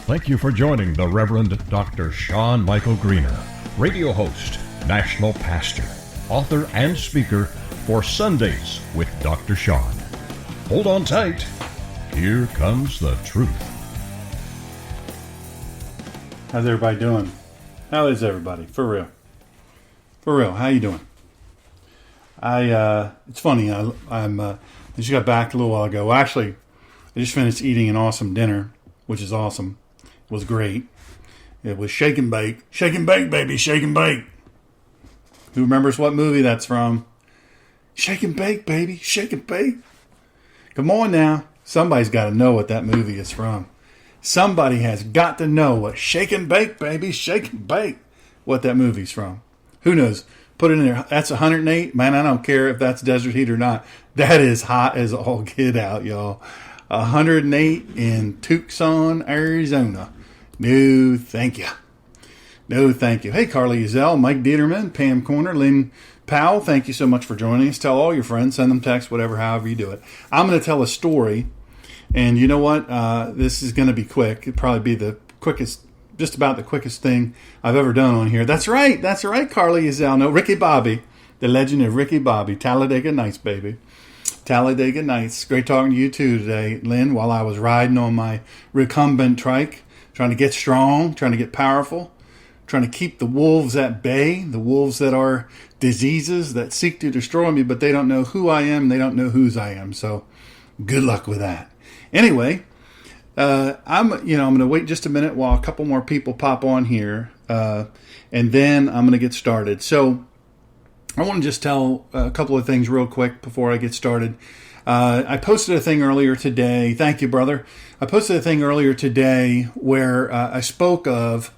Thank you for joining the Reverend Dr. Sean Michael Greener, radio host, national pastor, author, and speaker for Sundays with Dr. Sean. Hold on tight. Here comes the truth. How's everybody doing? How is everybody? For real. For real. How you doing? It's funny. I just got back a little while ago. Well, actually, I just finished eating an awesome dinner, which is awesome. It was great. It was shake and bake. Shake and bake, baby. Shake and bake. Who remembers what movie that's from? Shake and bake, baby. Shake and bake. Come on now. Somebody's got to know what that movie is from. Somebody has got to know what shake and bake, baby. Shake and bake. What that movie's from. Who knows? Put it in there. That's 108. Man, I don't care if that's desert heat or not. That is hot as all get out, y'all. 108 in Tucson, Arizona. No, thank you. No, thank you. Hey, Carly Uzell, Mike Dieterman, Pam Corner, Lynn Powell, thank you so much for joining us. Tell all your friends, send them text, whatever, however you do it. I'm going to tell a story, and you know what? This is going to be quick. It'll probably be the quickest, just about the quickest thing I've ever done on here. That's right, Carly Uzell. No, Ricky Bobby, the legend of Ricky Bobby, Talladega Nights, baby. Talladega Nights. Great talking to you too today, Lynn, while I was riding on my recumbent trike, trying to get strong, trying to get powerful, trying to keep the wolves at bay, the wolves that are diseases that seek to destroy me, but they don't know who I am, they don't know whose I am. So good luck with that. Anyway, I'm going to wait just a minute while a couple more people pop on here, and then I'm going to get started. So I want to just tell a couple of things real quick before I get started. I posted a thing earlier today. Thank you, brother. I posted a thing earlier today where I spoke of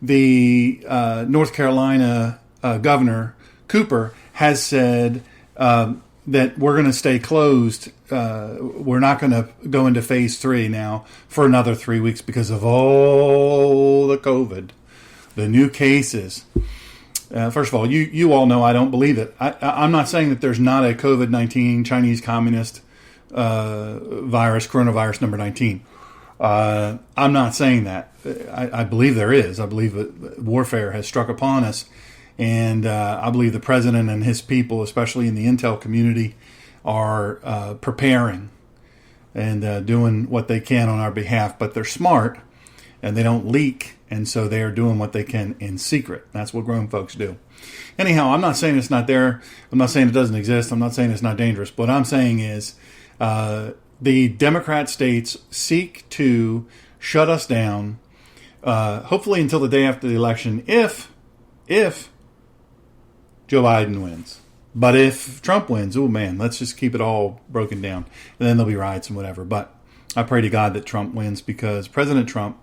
the North Carolina governor, Cooper, has said that we're going to stay closed. We're not going to go into phase 3 now for another 3 weeks because of all the COVID, the new cases. First of all, you all know I don't believe it. I'm not saying that there's not a COVID-19 Chinese Communist virus, coronavirus number 19. I'm not saying that. I believe there is. I believe that warfare has struck upon us. And I believe the president and his people, especially in the intel community, are preparing and doing what they can on our behalf. But they're smart and they don't leak. And so they are doing what they can in secret. That's what grown folks do. Anyhow, I'm not saying it's not there. I'm not saying it doesn't exist. I'm not saying it's not dangerous. What I'm saying is the Democrat states seek to shut us down, hopefully until the day after the election, if Joe Biden wins. But if Trump wins, oh man, let's just keep it all broken down. And then there'll be riots and whatever. But I pray to God that Trump wins because President Trump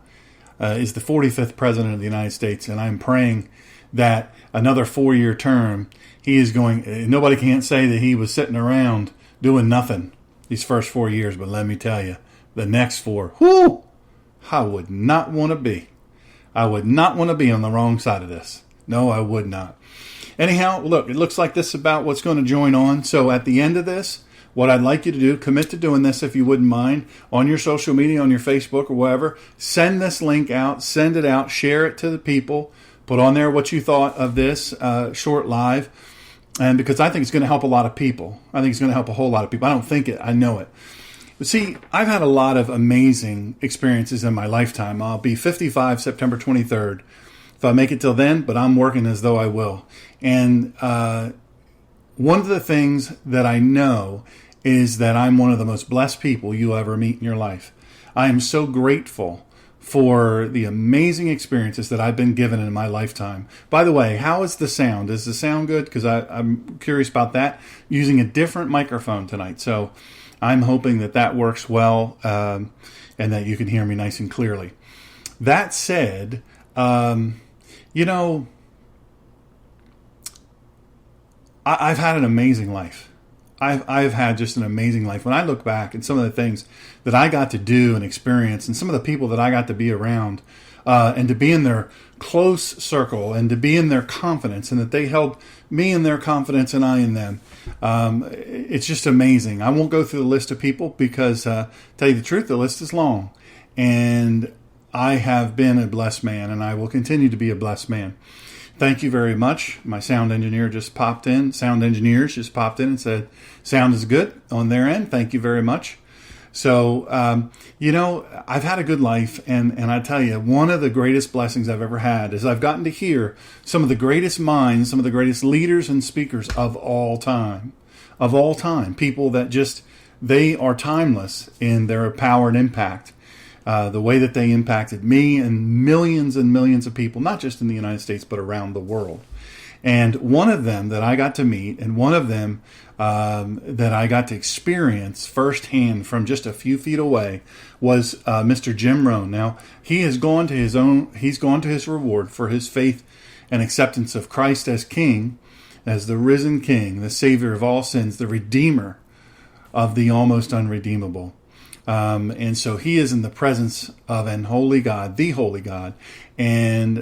is the 45th president of the United States, and I'm praying that another 4-year term, he is going. Nobody can't say that he was sitting around doing nothing these first 4 years, but let me tell you, the next 4, whoo, I would not want to be. I would not want to be on the wrong side of this. No, I would not. Anyhow, look, it looks like this is about what's going to join on. So at the end of this, what I'd like you to do, commit to doing this if you wouldn't mind, on your social media, on your Facebook or wherever. Send this link out, send it out, share it to the people. Put on there what you thought of this short live. And because I think it's going to help a lot of people. I think it's going to help a whole lot of people. I don't think it, I know it. But see, I've had a lot of amazing experiences in my lifetime. I'll be 55 September 23rd. If I make it till then, but I'm working as though I will. And one of the things that I know is that I'm one of the most blessed people you'll ever meet in your life. I am so grateful for the amazing experiences that I've been given in my lifetime. By the way, how is the sound? Is the sound good? Because I'm curious about that. Using a different microphone tonight. So I'm hoping that that works well and that you can hear me nice and clearly. That said, I've had an amazing life. I've had just an amazing life. When I look back at some of the things that I got to do and experience and some of the people that I got to be around and to be in their close circle and to be in their confidence and that they held me in their confidence and I in them. It's just amazing. I won't go through the list of people because, tell you the truth, the list is long. And I have been a blessed man, and I will continue to be a blessed man. Thank you very much. My sound engineers just popped in and said, sound is good on their end. Thank you very much. So, I've had a good life, and I tell you, one of the greatest blessings I've ever had is I've gotten to hear some of the greatest minds, some of the greatest leaders and speakers of all time, people that they are timeless in their power and impact. The way that they impacted me and millions of people, not just in the United States, but around the world. And one of them that I got to meet, and one of them that I got to experience firsthand from just a few feet away, was Mr. Jim Rohn. Now, he's gone to his reward for his faith and acceptance of Christ as King, as the risen King, the Savior of all sins, the Redeemer of the almost unredeemable. And so he is in the presence of an holy God, the holy God, and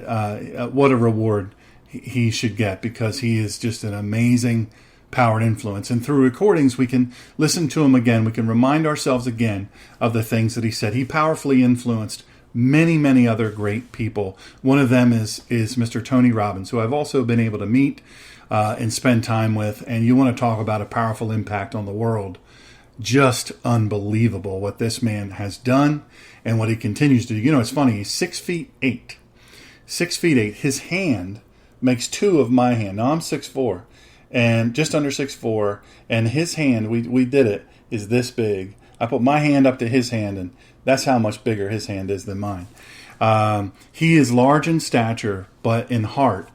what a reward he should get, because he is just an amazing power and influence. And through recordings, we can listen to him again. We can remind ourselves again of the things that he said. He powerfully influenced many other great people. One of them is Mr. Tony Robbins, who I've also been able to meet and spend time with. And you want to talk about a powerful impact on the world. Just unbelievable what this man has done and what he continues to do. You know, it's funny. He's 6'8". 6'8". His hand makes two of my hand. Now I'm 6'4", and just under 6'4", and his hand, we did it, is this big. I put my hand up to his hand, and that's how much bigger his hand is than mine. He is large in stature, but in heart,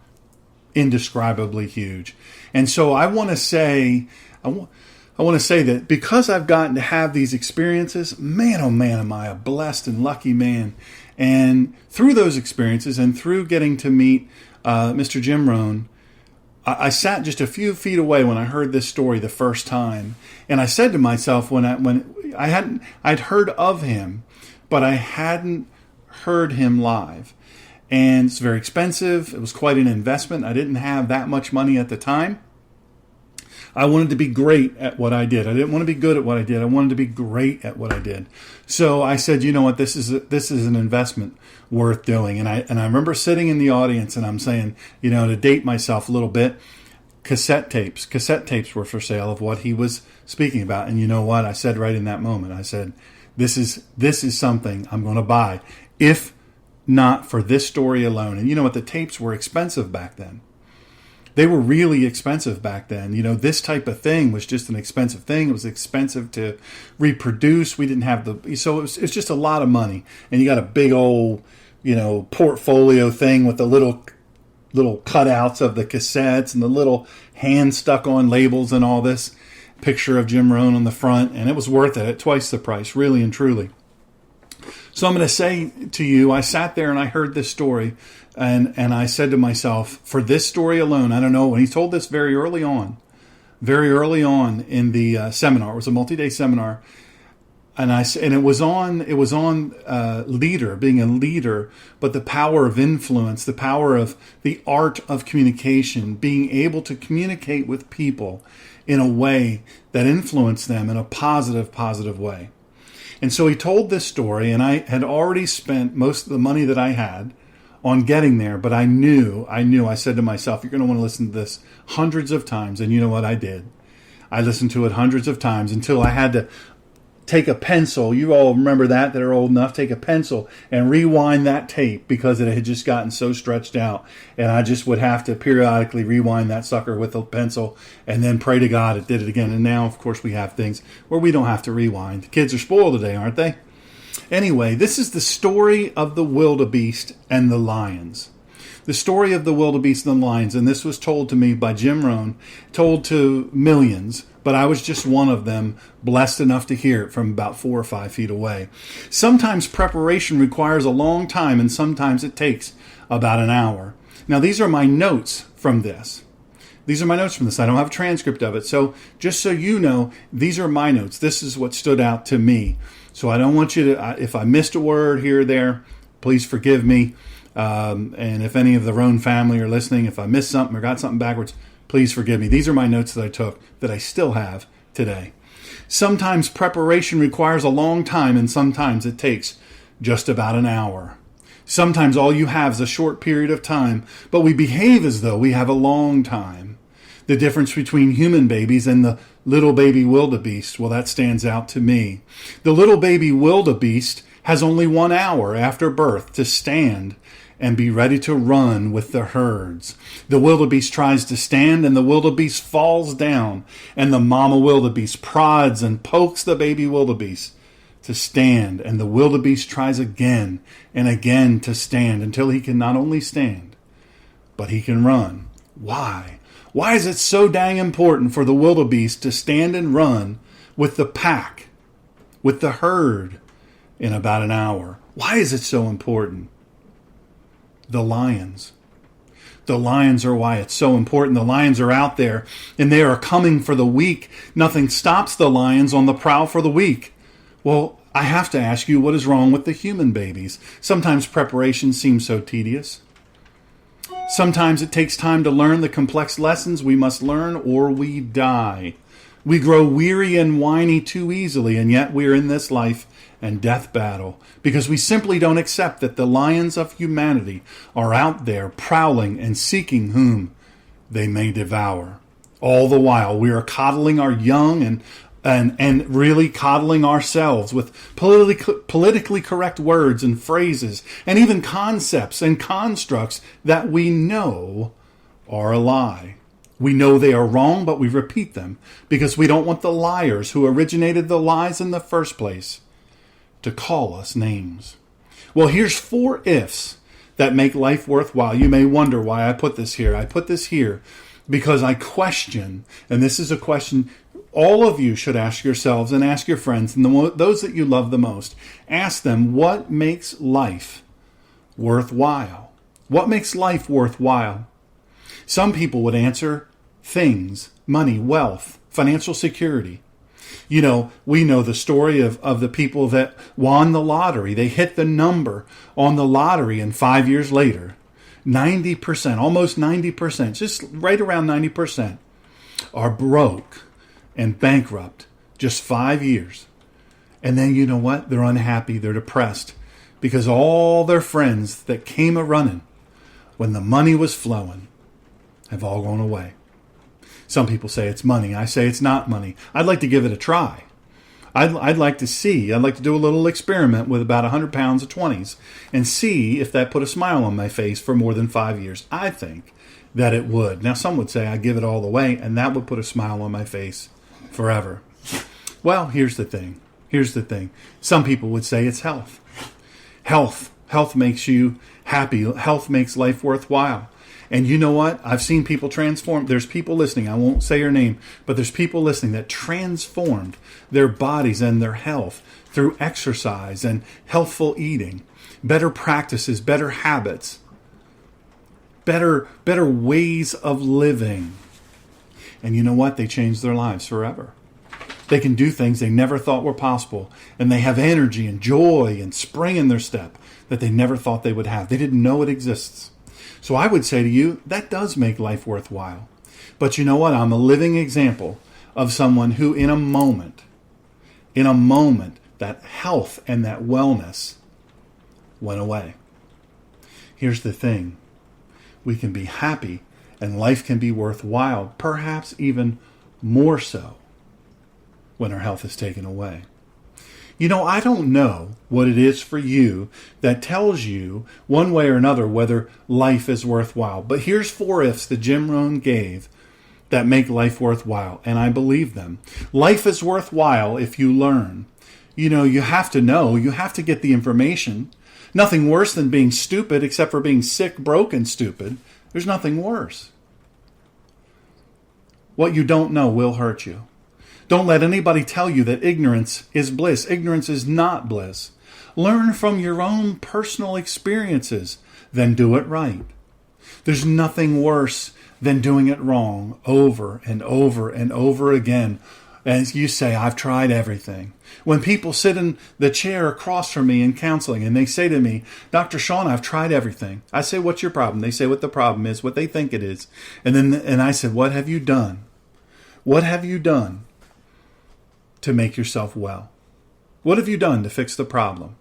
indescribably huge. And so I want to say that because I've gotten to have these experiences, man, oh man, am I a blessed and lucky man. And through those experiences and through getting to meet Mr. Jim Rohn, I sat just a few feet away when I heard this story the first time. And I said to myself, I'd heard of him, but I hadn't heard him live. And it's very expensive. It was quite an investment. I didn't have that much money at the time. I wanted to be great at what I did. I didn't want to be good at what I did. I wanted to be great at what I did. So I said, you know what, this is an investment worth doing. And I remember sitting in the audience and I'm saying, to date myself a little bit, cassette tapes were for sale of what he was speaking about. And you know what? I said right in that moment, I said, this is something I'm going to buy, if not for this story alone. And you know what? The tapes were expensive back then. They were really expensive back then. This type of thing was just an expensive thing. It was expensive to reproduce. We didn't have so it's just a lot of money. And you got a big old, portfolio thing with the little cutouts of the cassettes and the little hand stuck on labels and all this. Picture of Jim Rohn on the front. And it was worth it at twice the price, really and truly. So I'm going to say to you, I sat there and I heard this story, and I said to myself, for this story alone, I don't know, when he told this very early on in the seminar, it was a multi-day seminar, and it was on leader, being a leader, but the power of influence, the power of the art of communication, being able to communicate with people in a way that influenced them in a positive way. And so he told this story, and I had already spent most of the money that I had on getting there, but I knew, I said to myself, you're going to want to listen to this hundreds of times. And you know what I did? I listened to it hundreds of times until I had to take a pencil. You all remember that are old enough. Take a pencil and rewind that tape because it had just gotten so stretched out. And I just would have to periodically rewind that sucker with a pencil and then pray to God it did it again. And now, of course, we have things where we don't have to rewind. The kids are spoiled today, aren't they? Anyway, this is the story of the wildebeest and the lions. The story of the wildebeest and the lions. And this was told to me by Jim Rohn, told to millions, but I was just one of them, blessed enough to hear it from about 4 or 5 feet away. Sometimes preparation requires a long time, and sometimes it takes about an hour. Now, these are my notes from this. I don't have a transcript of it. So just so you know, these are my notes. This is what stood out to me. So I don't want you to, if I missed a word here or there, please forgive me. And if any of the Rohn family are listening, if I missed something or got something backwards, please forgive me. These are my notes that I took that I still have today. Sometimes preparation requires a long time, and sometimes it takes just about an hour. Sometimes all you have is a short period of time, but we behave as though we have a long time. The difference between human babies and the little baby wildebeest, well, that stands out to me. The little baby wildebeest has only 1 hour after birth to stand and be ready to run with the herds. The wildebeest tries to stand, and the wildebeest falls down, and the mama wildebeest prods and pokes the baby wildebeest to stand, and the wildebeest tries again and again to stand until he can not only stand, but he can run. Why? Why is it so dang important for the wildebeest to stand and run with the pack, with the herd, in about an hour? Why is it so important? The lions. The lions are why it's so important. The lions are out there, and they are coming for the weak. Nothing stops the lions on the prowl for the weak. Well, I have to ask you, what is wrong with the human babies? Sometimes preparation seems so tedious. Sometimes it takes time to learn the complex lessons we must learn, or we die. We grow weary and whiny too easily, and yet we are in this life and death battle because we simply don't accept that the lions of humanity are out there prowling and seeking whom they may devour. All the while, we are coddling our young and really coddling ourselves with politically correct words and phrases and even concepts and constructs that we know are a lie. We know they are wrong, but we repeat them because we don't want the liars who originated the lies in the first place to call us names. Well, here's 4 ifs that make life worthwhile. You may wonder why I put this here. I put this here because I question, and this is a question all of you should ask yourselves and ask your friends and those that you love the most. Ask them, what makes life worthwhile? What makes life worthwhile? Some people would answer things, money, wealth, financial security. You know, we know the story of the people that won the lottery. They hit the number on the lottery, and 5 years later, 90%, almost 90%, just right around 90%, are broke and bankrupt. Just 5 years. And then you know what? They're unhappy. They're depressed because all their friends that came a-running when the money was flowing have all gone away. Some people say it's money. I say it's not money. I'd like to give it a try. I'd like to see. I'd like to do a little experiment with about 100 pounds of 20s and see if that put a smile on my face for more than 5 years. I think that it would. Now, some would say I give it all the way, and that would put a smile on my face forever. Well, here's the thing. Some people would say it's health. Health makes you happy. Health makes life worthwhile. And you know what? I've seen people transform. There's people listening. I won't say your name, but there's people listening that transformed their bodies and their health through exercise and healthful eating, better practices, better habits, better ways of living. And you know what? They changed their lives forever. They can do things they never thought were possible, and they have energy and joy and spring in their step that they never thought they would have. They didn't know it exists. So I would say to you, that does make life worthwhile. But you know what? I'm a living example of someone who in a moment, that health and that wellness went away. Here's the thing. We can be happy and life can be worthwhile, perhaps even more so when our health is taken away. You know, I don't know what it is for you that tells you one way or another whether life is worthwhile. But here's 4 ifs that Jim Rohn gave that make life worthwhile, and I believe them. Life is worthwhile if you learn. You know, you have to know. You have to get the information. Nothing worse than being stupid except for being sick, broke, and stupid. There's nothing worse. What you don't know will hurt you. Don't let anybody tell you that ignorance is bliss. Ignorance is not bliss. Learn from your own personal experiences, then do it right. There's nothing worse than doing it wrong over and over and over again. As you say, I've tried everything. When people sit in the chair across from me in counseling and they say to me, Dr. Shawn, I've tried everything. I say, what's your problem? They say what the problem is, what they think it is. And I said, what have you done? What have you done to make yourself well? What have you done to fix the problem?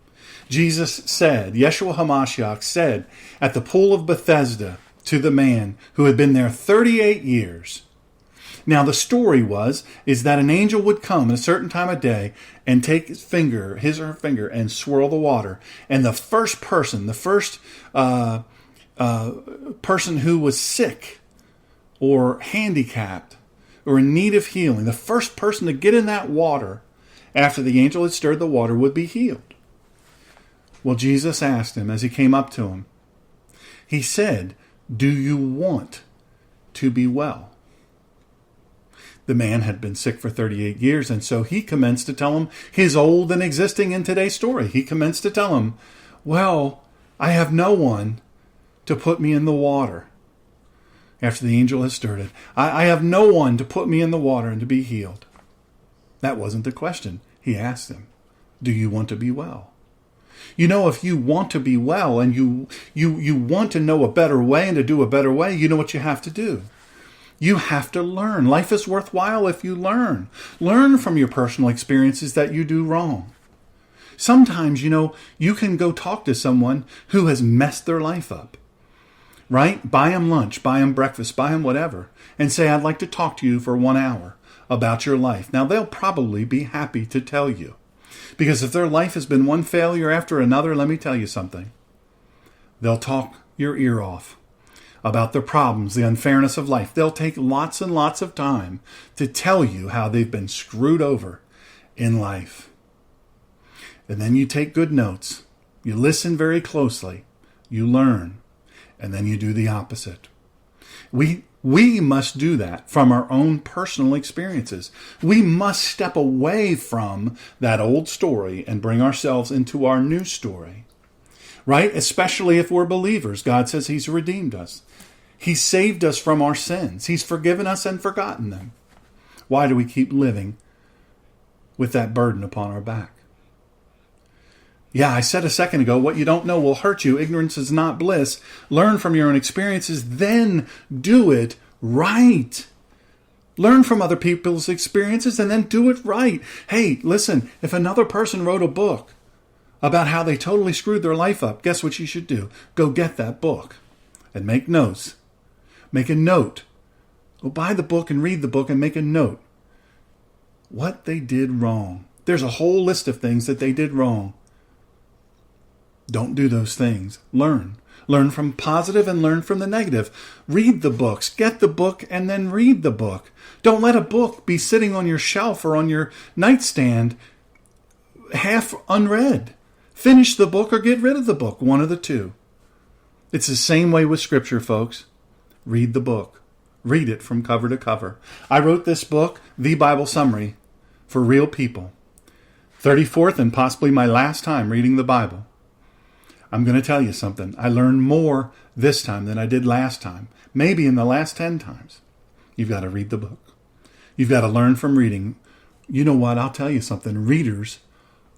Jesus said, Yeshua HaMashiach said at the pool of Bethesda to the man who had been there 38 years. Now the story is that an angel would come at a certain time of day and take his or her finger, and swirl the water. And the first person who was sick or handicapped or in need of healing, the first person to get in that water after the angel had stirred the water would be healed. Well, Jesus asked him as he came up to him, he said, "Do you want to be well?" The man had been sick for 38 years, and so he commenced to tell him his old and existing in today's story. He commenced to tell him, "Well, I have no one to put me in the water." After the angel has stirred it, I have no one to put me in the water and to be healed. That wasn't the question. He asked him, "Do you want to be well?" You know, if you want to be well and you want to know a better way and to do a better way, you know what you have to do. You have to learn. Life is worthwhile if you learn. Learn from your personal experiences that you do wrong. Sometimes, you can go talk to someone who has messed their life up. Right? Buy them lunch, buy them breakfast, buy them whatever, and say, "I'd like to talk to you for 1 hour about your life." Now, they'll probably be happy to tell you. Because if their life has been one failure after another, let me tell you something. They'll talk your ear off about the problems, the unfairness of life. They'll take lots and lots of time to tell you how they've been screwed over in life. And then you take good notes. You listen very closely. You learn. And then you do the opposite. We must do that from our own personal experiences. We must step away from that old story and bring ourselves into our new story. Right? Especially if we're believers. God says He's redeemed us. He saved us from our sins. He's forgiven us and forgotten them. Why do we keep living with that burden upon our back? Yeah, I said a second ago, what you don't know will hurt you. Ignorance is not bliss. Learn from your own experiences, then do it right. Learn from other people's experiences and then do it right. Hey, listen, if another person wrote a book about how they totally screwed their life up, guess what you should do? Go get that book and make notes. Make a note. Go buy the book and read the book and make a note. What they did wrong. There's a whole list of things that they did wrong. Don't do those things. Learn. Learn from positive and learn from the negative. Read the books. Get the book and then read the book. Don't let a book be sitting on your shelf or on your nightstand half unread. Finish the book or get rid of the book. One of the two. It's the same way with Scripture, folks. Read the book. Read it from cover to cover. I wrote this book, The Bible Summary, for real people. 34th and possibly my last time reading the Bible. I'm going to tell you something. I learned more this time than I did last time. Maybe in the last 10 times. You've got to read the book. You've got to learn from reading. You know what? I'll tell you something. Readers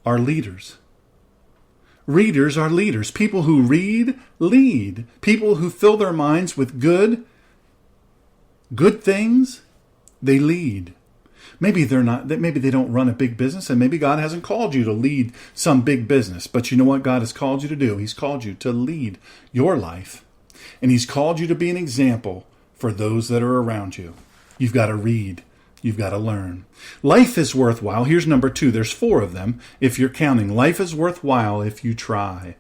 are leaders. Readers are leaders. People who read, lead. People who fill their minds with good things, they lead. Maybe they're not. Maybe they don't run a big business, and maybe God hasn't called you to lead some big business. But you know what God has called you to do? He's called you to lead your life, and He's called you to be an example for those that are around you. You've got to read. You've got to learn. Life is worthwhile. Here's number 2. There's 4 of them. If you're counting, life is worthwhile if you try.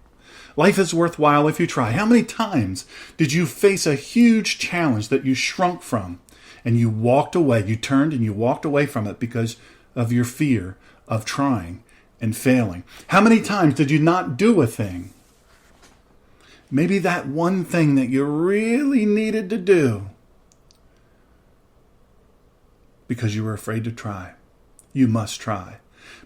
Life is worthwhile if you try. How many times did you face a huge challenge that you shrunk from? And you walked away, you turned and you walked away from it because of your fear of trying and failing. How many times did you not do a thing? Maybe that one thing that you really needed to do because you were afraid to try. You must try.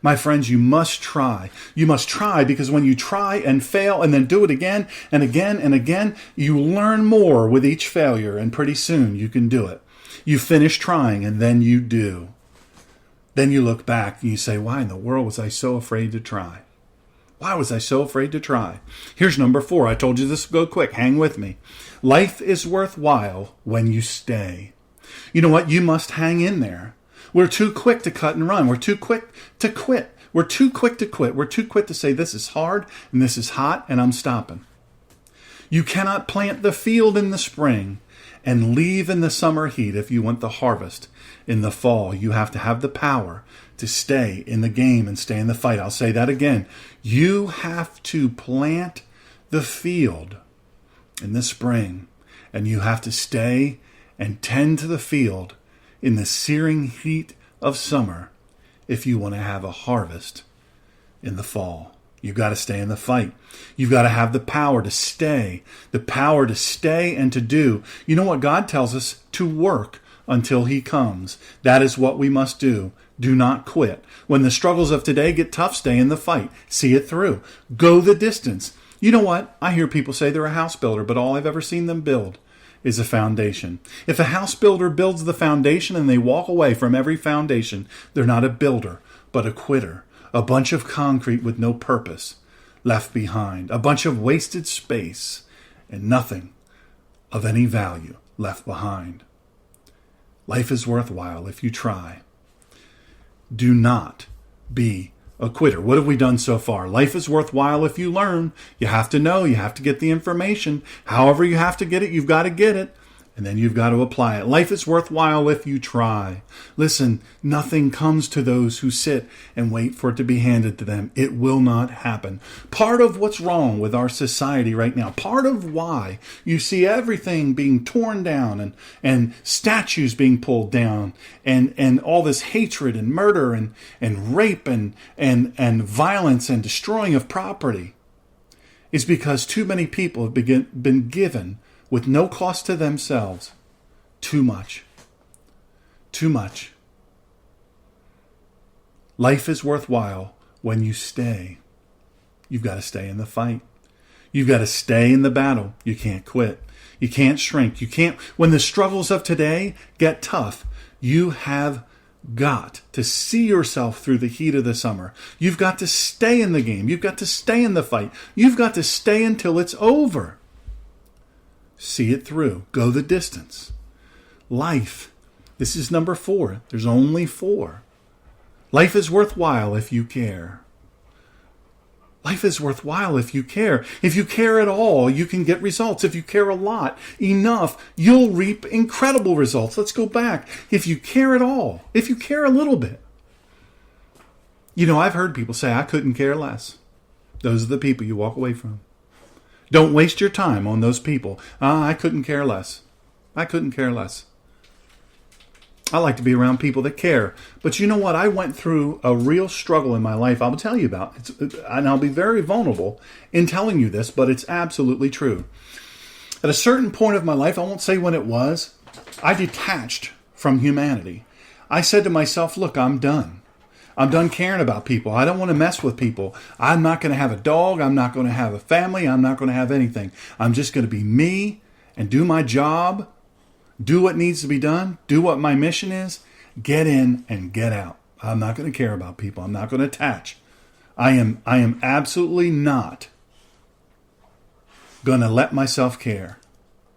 My friends, you must try. You must try because when you try and fail and then do it again and again and again, you learn more with each failure, and pretty soon you can do it. You finish trying and then you do. Then you look back and you say, why in the world was I so afraid to try? Why was I so afraid to try? Here's number 4. I told you this would go quick. Hang with me. Life is worthwhile when you stay. You know what? You must hang in there. We're too quick to cut and run. We're too quick to quit. We're too quick to quit. We're too quick to say this is hard and this is hot and I'm stopping. You cannot plant the field in the spring and leave in the summer heat if you want the harvest in the fall. You have to have the power to stay in the game and stay in the fight. I'll say that again. You have to plant the field in the spring, and you have to stay and tend to the field in the searing heat of summer if you want to have a harvest in the fall. You've got to stay in the fight. You've got to have the power to stay and to do. You know what God tells us? To work until he comes. That is what we must do. Do not quit. When the struggles of today get tough, stay in the fight. See it through. Go the distance. You know what? I hear people say they're a house builder, but all I've ever seen them build is a foundation. If a house builder builds the foundation and they walk away from every foundation, they're not a builder, but a quitter. A bunch of concrete with no purpose left behind. A bunch of wasted space and nothing of any value left behind. Life is worthwhile if you try. Do not be a quitter. What have we done so far? Life is worthwhile if you learn. You have to know. You have to get the information. However you have to get it, you've got to get it. And then you've got to apply it. Life is worthwhile if you try. Listen, nothing comes to those who sit and wait for it to be handed to them. It will not happen. Part of what's wrong with our society right now, part of why you see everything being torn down and statues being pulled down and all this hatred and murder and rape and violence and destroying of property is because too many people have been given with no cost to themselves, too much. Too much. Life is worthwhile when you stay. You've got to stay in the fight. You've got to stay in the battle. You can't quit. You can't shrink. You can't. When the struggles of today get tough, you have got to see yourself through the heat of the summer. You've got to stay in the game. You've got to stay in the fight. You've got to stay until it's over. See it through. Go the distance. Life. This is number 4. There's only 4. Life is worthwhile if you care. Life is worthwhile if you care. If you care at all, you can get results. If you care a lot, enough, you'll reap incredible results. Let's go back. If you care at all, if you care a little bit. You know, I've heard people say, I couldn't care less. Those are the people you walk away from. Don't waste your time on those people. I couldn't care less. I couldn't care less. I like to be around people that care. But you know what? I went through a real struggle in my life I'll tell you about. And I'll be very vulnerable in telling you this, but it's absolutely true. At a certain point of my life, I won't say when it was, I detached from humanity. I said to myself, look, I'm done. I'm done caring about people. I don't want to mess with people. I'm not going to have a dog. I'm not going to have a family. I'm not going to have anything. I'm just going to be me and do my job, do what needs to be done, do what my mission is, get in and get out. I'm not going to care about people. I'm not going to attach. I am absolutely not going to let myself care.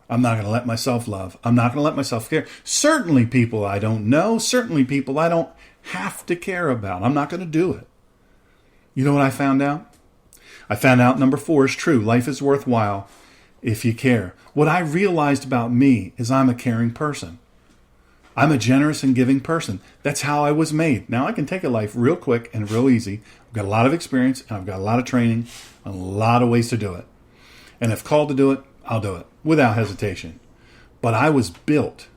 I'm not going to let myself love. I'm not going to let myself care. Certainly people I don't know. Certainly people I don't have to care about. I'm not going to do it. You know what I found out? I found out number 4 is true. Life is worthwhile if you care. What I realized about me is I'm a caring person. I'm a generous and giving person. That's how I was made. Now I can take a life real quick and real easy. I've got a lot of experience and I've got a lot of training, a lot of ways to do it. And if called to do it, I'll do it without hesitation. But I was built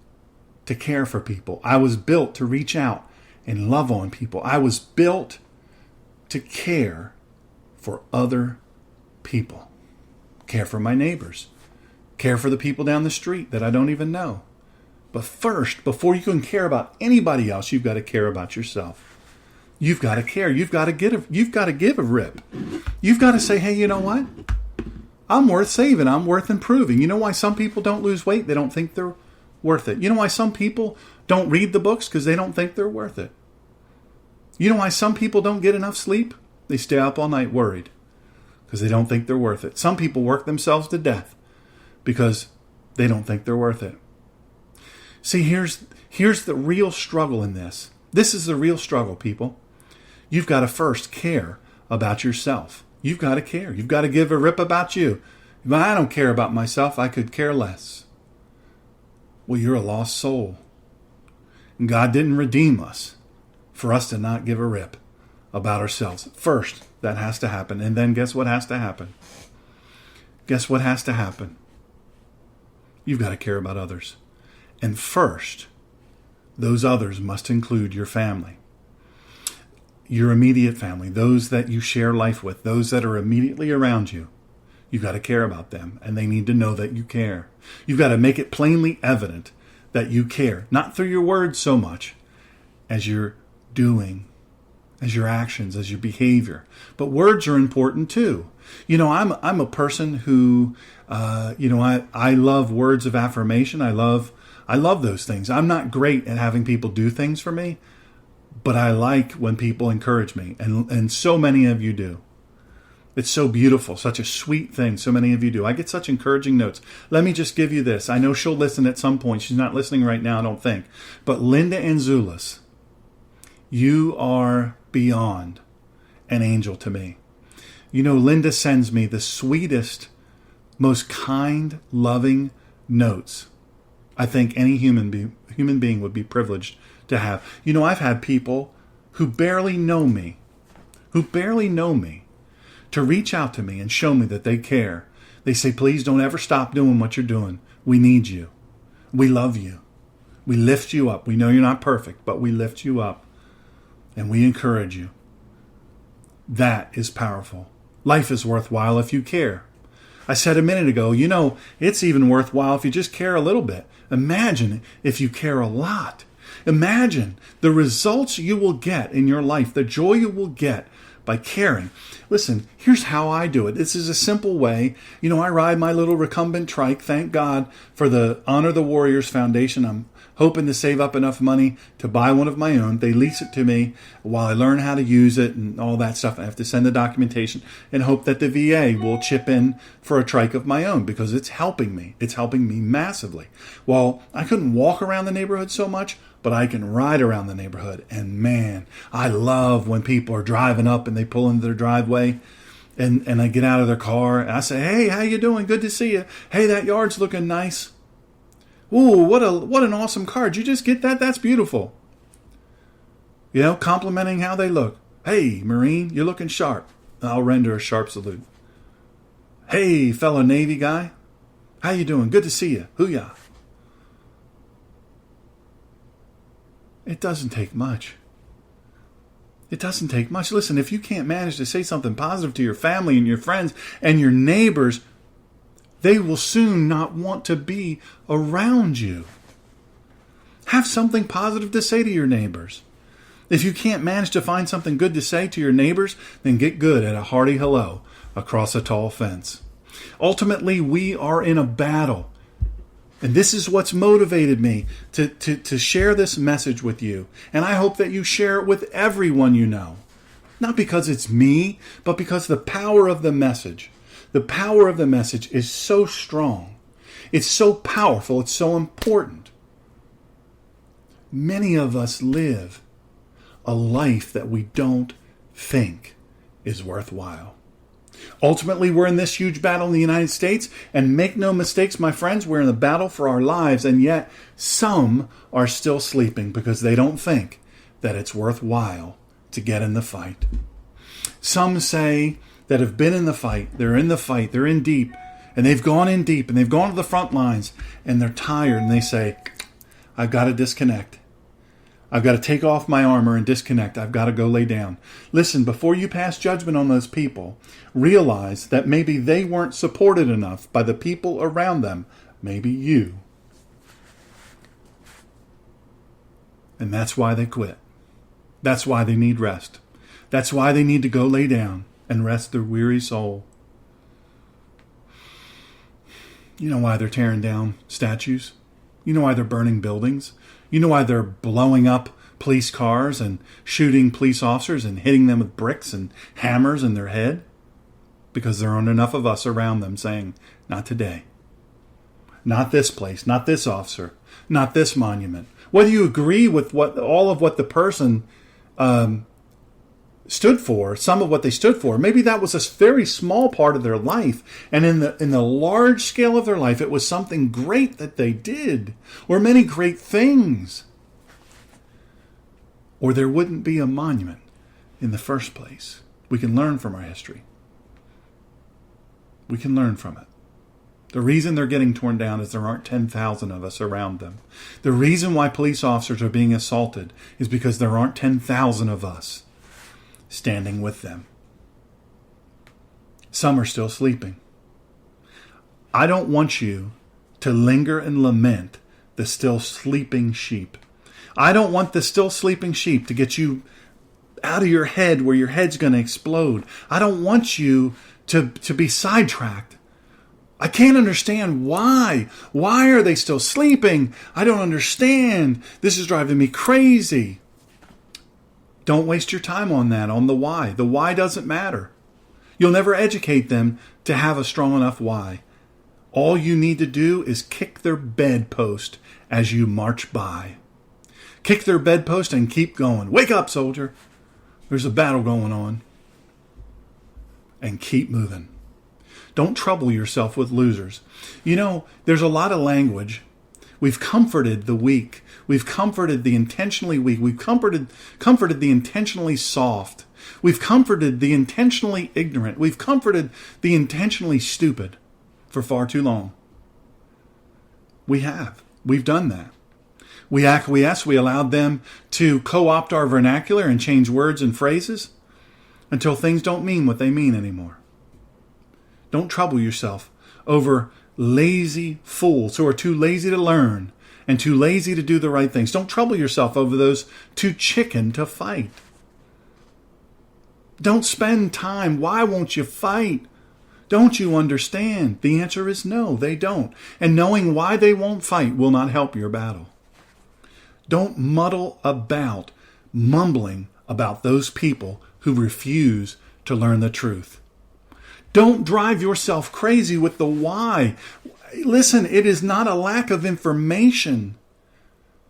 to care for people. I was built to reach out and love on people. I was built to care for other people. Care for my neighbors. Care for the people down the street that I don't even know. But first, before you can care about anybody else, you've got to care about yourself. You've got to care. You've got to give a rip. You've got to say, hey, you know what? I'm worth saving. I'm worth improving. You know why some people don't lose weight? They don't think they're worth it. You know why some people don't read the books? Because they don't think they're worth it. You know why some people don't get enough sleep? They stay up all night worried because they don't think they're worth it. Some people work themselves to death because they don't think they're worth it. See, here's the real struggle in this. This is the real struggle, people. You've got to first care about yourself. You've got to care. You've got to give a rip about you. If I don't care about myself, I could care less. Well, you're a lost soul. And God didn't redeem us for us to not give a rip about ourselves. First, that has to happen. And then guess what has to happen? Guess what has to happen? You've got to care about others. And first, those others must include your family. Your immediate family, those that you share life with, those that are immediately around you. You've got to care about them, and they need to know that you care. You've got to make it plainly evident that you care, not through your words so much as your doing, as your actions, as your behavior. But words are important too. I'm a person who, I love words of affirmation. I love those things. I'm not great at having people do things for me, but I like when people encourage me, and so many of you do. It's so beautiful, such a sweet thing. So many of you do. I get such encouraging notes. Let me just give you this. I know she'll listen at some point. She's not listening right now, I don't think. But Linda Anzulis, you are beyond an angel to me. Linda sends me the sweetest, most kind, loving notes I think any human being would be privileged to have. I've had people who barely know me, to reach out to me and show me that they care. They say, please don't ever stop doing what you're doing. We need you. We love you. We lift you up. We know you're not perfect, but we lift you up and we encourage you. That is powerful. Life is worthwhile if you care. I said a minute ago, it's even worthwhile if you just care a little bit. Imagine if you care a lot. Imagine the results you will get in your life, the joy you will get by caring. Listen, here's how I do it. This is a simple way. I ride my little recumbent trike. Thank God for the Honor the Warriors Foundation. I'm hoping to save up enough money to buy one of my own. They lease it to me while I learn how to use it and all that stuff. I have to send the documentation and hope that the VA will chip in for a trike of my own because it's helping me. It's helping me massively. Well, I couldn't walk around the neighborhood so much, but I can ride around the neighborhood. And man, I love when people are driving up and they pull into their driveway and I get out of their car and I say, hey, how you doing? Good to see you. Hey, that yard's looking nice. Ooh, what an awesome car. Did you just get that? That's beautiful. Complimenting how they look. Hey, Marine, you're looking sharp. I'll render a sharp salute. Hey, fellow Navy guy. How you doing? Good to see you. Hoo-yah. It doesn't take much. It doesn't take much. Listen, if you can't manage to say something positive to your family and your friends and your neighbors, they will soon not want to be around you. Have something positive to say to your neighbors. If you can't manage to find something good to say to your neighbors, then get good at a hearty hello across a tall fence. Ultimately, we are in a battle. And this is what's motivated me to share this message with you. And I hope that you share it with everyone you know. Not because it's me, but because the power of the message. The power of the message is so strong. It's so powerful. It's so important. Many of us live a life that we don't think is worthwhile. Ultimately, we're in this huge battle in the United States, and make no mistakes, my friends, we're in the battle for our lives, and yet some are still sleeping because they don't think that it's worthwhile to get in the fight. Some say that have been in the fight, they're in deep, and they've gone in deep, and they've gone to the front lines, and they're tired, and they say, I've got to disconnect. I've got to take off my armor and disconnect. I've got to go lay down. Listen, before you pass judgment on those people, realize that maybe they weren't supported enough by the people around them. Maybe you. And that's why they quit. That's why they need rest. That's why they need to go lay down and rest their weary soul. You know why they're tearing down statues? You know why they're burning buildings? You know why they're blowing up police cars and shooting police officers and hitting them with bricks and hammers in their head? Because there aren't enough of us around them saying, not today. Not this place, not this officer, not this monument. Whether you agree with all of what the person stood for, some of what they stood for, maybe that was a very small part of their life. And in the large scale of their life, it was something great that they did, or many great things. Or there wouldn't be a monument in the first place. We can learn from our history. We can learn from it. The reason they're getting torn down is there aren't 10,000 of us around them. The reason why police officers are being assaulted is because there aren't 10,000 of us standing with them. Some are still sleeping. I don't want you to linger and lament the still sleeping sheep. I don't want the still sleeping sheep to get you out of your head where your head's going to explode. I don't want you to be sidetracked. I can't understand why. Why are they still sleeping? I don't understand. This is driving me crazy. Don't waste your time on that, on the why. The why doesn't matter. You'll never educate them to have a strong enough why. All you need to do is kick their bedpost as you march by. Kick their bedpost and keep going. Wake up, soldier. There's a battle going on. And keep moving. Don't trouble yourself with losers. You know, there's a lot of language. We've comforted the weak. We've comforted the intentionally weak. We've comforted the intentionally soft. We've comforted the intentionally ignorant. We've comforted the intentionally stupid for far too long. We have. We've done that. We acquiesced. We allowed them to co-opt our vernacular and change words and phrases until things don't mean what they mean anymore. Don't trouble yourself over lazy fools who are too lazy to learn and too lazy to do the right things. Don't trouble yourself over those too chicken to fight. Don't spend time. Why won't you fight? Don't you understand? The answer is no, they don't. And knowing why they won't fight will not help your battle. Don't muddle about, mumbling about those people who refuse to learn the truth. Don't drive yourself crazy with the why. Listen, it is not a lack of information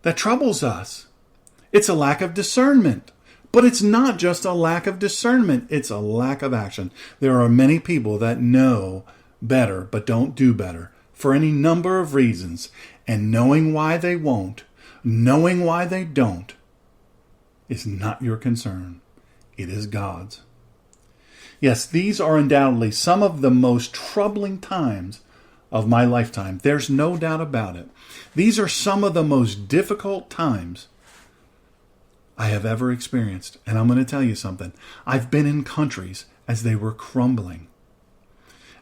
that troubles us. It's a lack of discernment. But it's not just a lack of discernment. It's a lack of action. There are many people that know better but don't do better for any number of reasons. And knowing why they won't, knowing why they don't, is not your concern. It is God's. Yes, these are undoubtedly some of the most troubling times of my lifetime. There's no doubt about it. These are some of the most difficult times I have ever experienced. And I'm going to tell you something. I've been in countries as they were crumbling.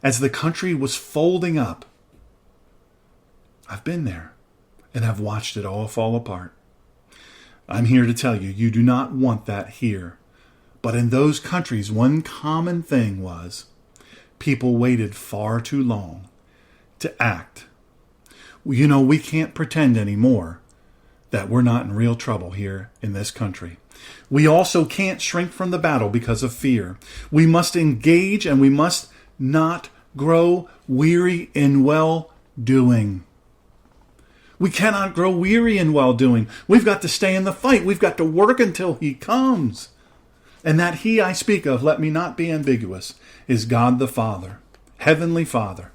As the country was folding up. I've been there and I've watched it all fall apart. I'm here to tell you, you do not want that here. But in those countries, one common thing was people waited far too long to act. You know, we can't pretend anymore that we're not in real trouble here in this country. We also can't shrink from the battle because of fear. We must engage and we must not grow weary in well-doing. We cannot grow weary in well-doing. We've got to stay in the fight. We've got to work until He comes. And that He I speak of, let me not be ambiguous, is God the Father, Heavenly Father,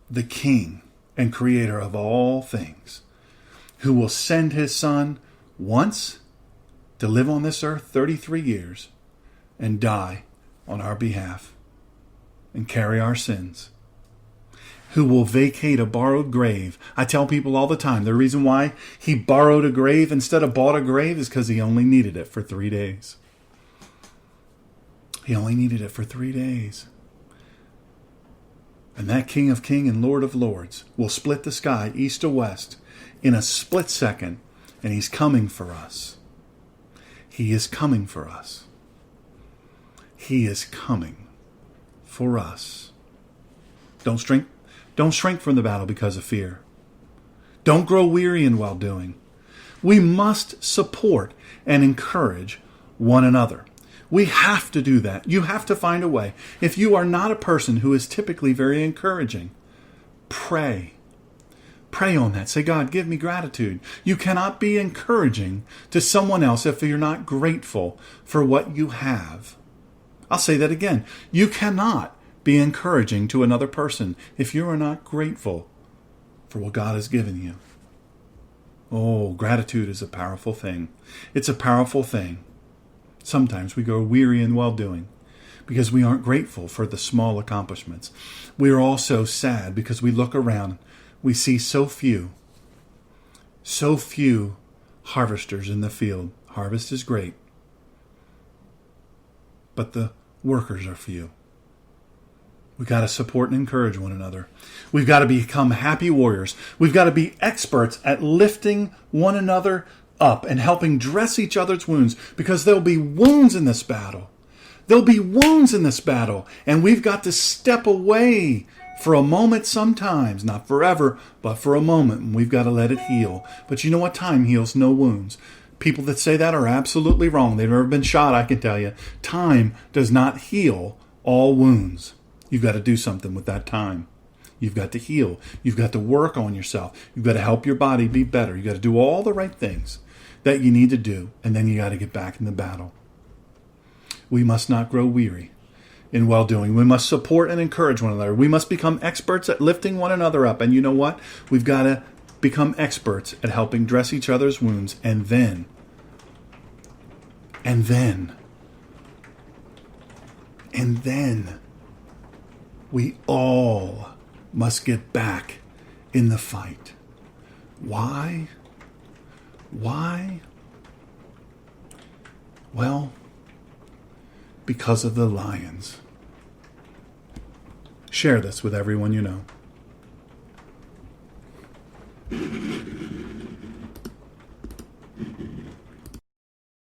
the King and Creator of all things, who will send His Son once to live on this earth 33 years and die on our behalf and carry our sins, who will vacate a borrowed grave. I tell people all the time, the reason why He borrowed a grave instead of bought a grave is because He only needed it for 3 days. He only needed it for 3 days. And that King of Kings and Lord of Lords will split the sky east to west in a split second, and He's coming for us. He is coming for us. He is coming for us. Don't shrink from the battle because of fear. Don't grow weary in well-doing. We must support and encourage one another. We have to do that. You have to find a way. If you are not a person who is typically very encouraging, pray. Pray on that. Say, God, give me gratitude. You cannot be encouraging to someone else if you're not grateful for what you have. I'll say that again. You cannot be encouraging to another person if you are not grateful for what God has given you. Oh, gratitude is a powerful thing. It's a powerful thing. Sometimes we grow weary in well-doing because we aren't grateful for the small accomplishments. We are also sad because we look around, we see so few harvesters in the field. Harvest is great, but the workers are few. We've got to support and encourage one another. We've got to become happy warriors. We've got to be experts at lifting one another up and helping dress each other's wounds, because there'll be wounds in this battle. There'll be wounds in this battle, and we've got to step away for a moment sometimes, not forever, but for a moment, and we've got to let it heal. But you know what? Time heals no wounds. People that say that are absolutely wrong. They've never been shot, I can tell you. Time does not heal all wounds. You've got to do something with that time. You've got to heal. You've got to work on yourself. You've got to help your body be better. You've got to do all the right things that you need to do, and then you got to get back in the battle. We must not grow weary in well-doing. We must support and encourage one another. We must become experts at lifting one another up. And you know what? We've got to become experts at helping dress each other's wounds, and then we all must get back in the fight. Why? Well, because of the lions. Share this with everyone you know.